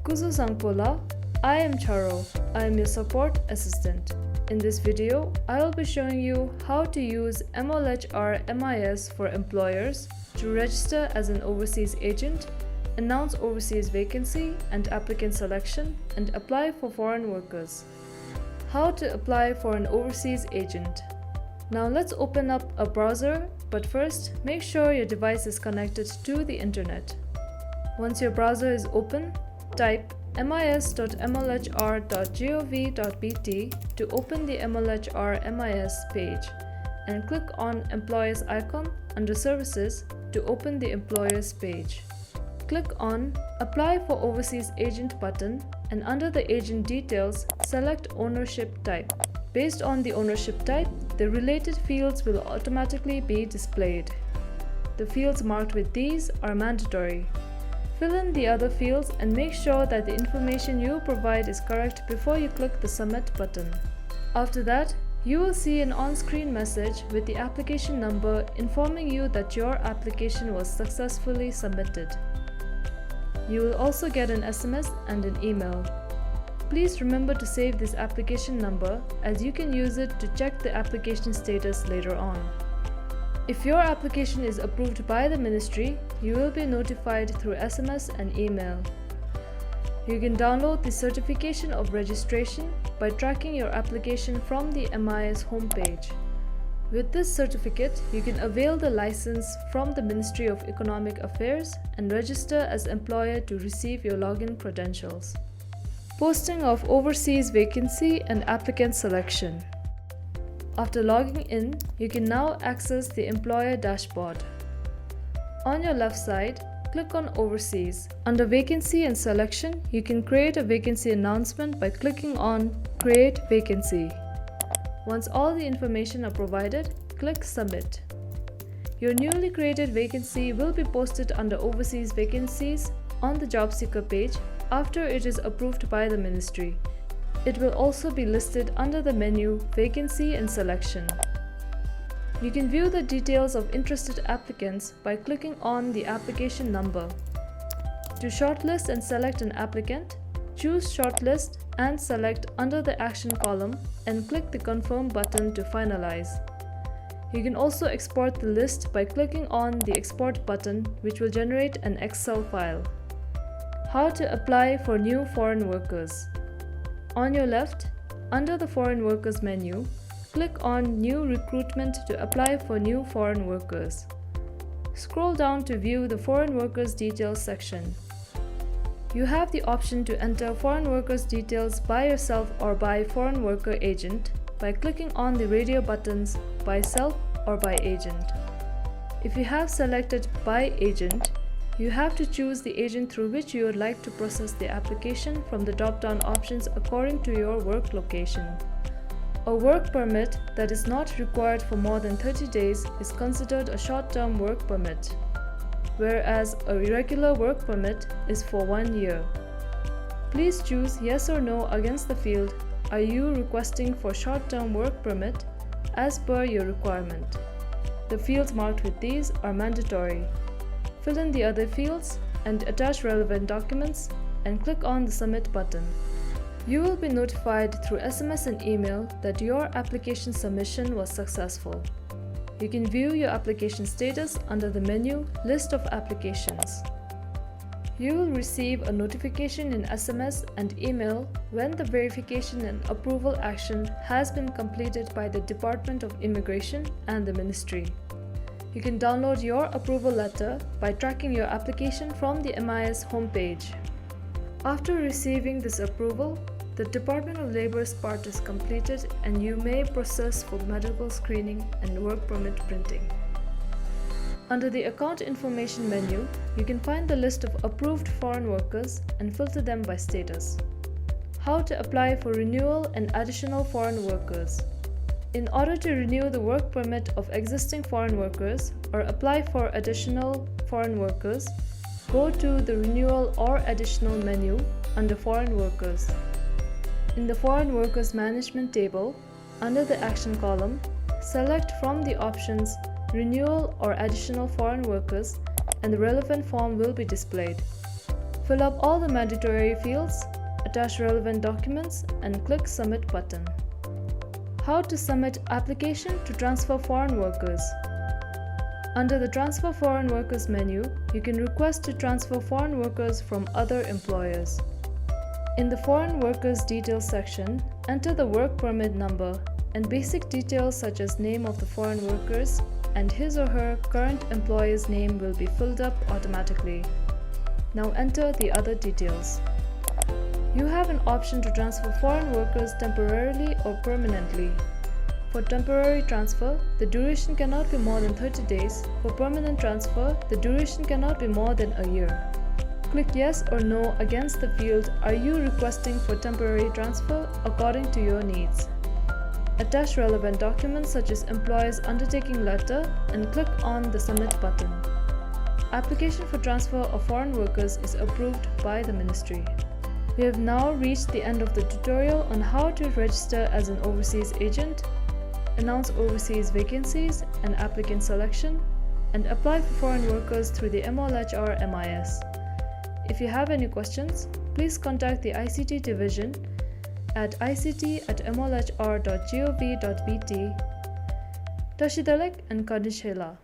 Kuzu Sangpola, I am Charo. I am your support assistant. In this video, I will be showing you how to use MoLHR-MIS for employers to register as an overseas agent, announce overseas vacancy and applicant selection, and apply for foreign workers. How to apply for an overseas agent. Now let's open up a browser, but first make sure your device is connected to the internet. Once your browser is open, type mis.molhr.gov.bt to open the MoLHR-MIS page and click on Employers icon under Services to open the Employers page. Click on Apply for Overseas Agent button and under the Agent Details, select Ownership Type. Based on the ownership type, the related fields will automatically be displayed. The fields marked with these are mandatory. Fill in the other fields and make sure that the information you provide is correct before you click the Submit button. After that, you will see an on-screen message with the application number informing you that your application was successfully submitted. You will also get an SMS and an email. Please remember to save this application number as you can use it to check the application status later on. If your application is approved by the ministry, you will be notified through SMS and email. You can download the certification of registration by tracking your application from the MIS homepage. With this certificate, you can avail the license from the Ministry of Economic Affairs and register as employer to receive your login credentials. Posting of overseas vacancy and applicant selection. After logging in, you can now access the employer dashboard. On your left side, click on Overseas. Under Vacancy and Selection, you can create a vacancy announcement by clicking on Create Vacancy. Once all the information are provided, click Submit. Your newly created vacancy will be posted under Overseas Vacancies on the job seeker page after it is approved by the ministry. It will also be listed under the menu Vacancy and Selection. You can view the details of interested applicants by clicking on the application number. To shortlist and select an applicant, choose Shortlist and select under the Action column and click the Confirm button to finalize. You can also export the list by clicking on the Export button, which will generate an Excel file. How to apply for new foreign workers. On your left, under the Foreign Workers menu, click on New Recruitment to apply for new foreign workers. Scroll down to view the Foreign Workers Details section. You have the option to enter foreign workers details by yourself or by foreign worker agent by clicking on the radio buttons by self or by agent. If you have selected by agent, you have to choose the agent through which you would like to process the application from the drop-down options according to your work location. A work permit that is not required for more than 30 days is considered a short-term work permit, whereas a regular work permit is for 1 year. Please choose yes or no against the field "Are you requesting for short-term work permit?" as per your requirement. The fields marked with these are mandatory. Fill in the other fields and attach relevant documents and click on the Submit button. You will be notified through SMS and email that your application submission was successful. You can view your application status under the menu List of Applications. You will receive a notification in SMS and email when the verification and approval action has been completed by the Department of Immigration and the Ministry. You can download your approval letter by tracking your application from the MIS homepage. After receiving this approval, the Department of Labor's part is completed and you may process for medical screening and work permit printing. Under the Account Information menu, you can find the list of approved foreign workers and filter them by status. How to apply for renewal and additional foreign workers. In order to renew the work permit of existing foreign workers or apply for additional foreign workers, go to the Renewal or Additional menu under Foreign Workers. In the Foreign Workers Management table, under the Action column, select from the options Renewal or Additional Foreign Workers and the relevant form will be displayed. Fill up all the mandatory fields, attach relevant documents, and click Submit button. How to submit application to transfer foreign workers. Under the Transfer Foreign Workers menu, you can request to transfer foreign workers from other employers. In the Foreign Workers Details section, enter the work permit number and basic details such as name of the foreign workers and his or her current employer's name will be filled up automatically. Now enter the other details. You have an option to transfer foreign workers temporarily or permanently. For temporary transfer, the duration cannot be more than 30 days. For permanent transfer, the duration cannot be more than a year. Click Yes or No against the field Are you requesting for temporary transfer according to your needs. Attach relevant documents such as employer's undertaking letter and click on the Submit button. Application for transfer of foreign workers is approved by the Ministry. We have now reached the end of the tutorial on how to register as an overseas agent, announce overseas vacancies and applicant selection, and apply for foreign workers through the MoLHR-MIS. If you have any questions, please contact the ICT division at ict@molhr.gov.bt. Tashidalek and Kadishela.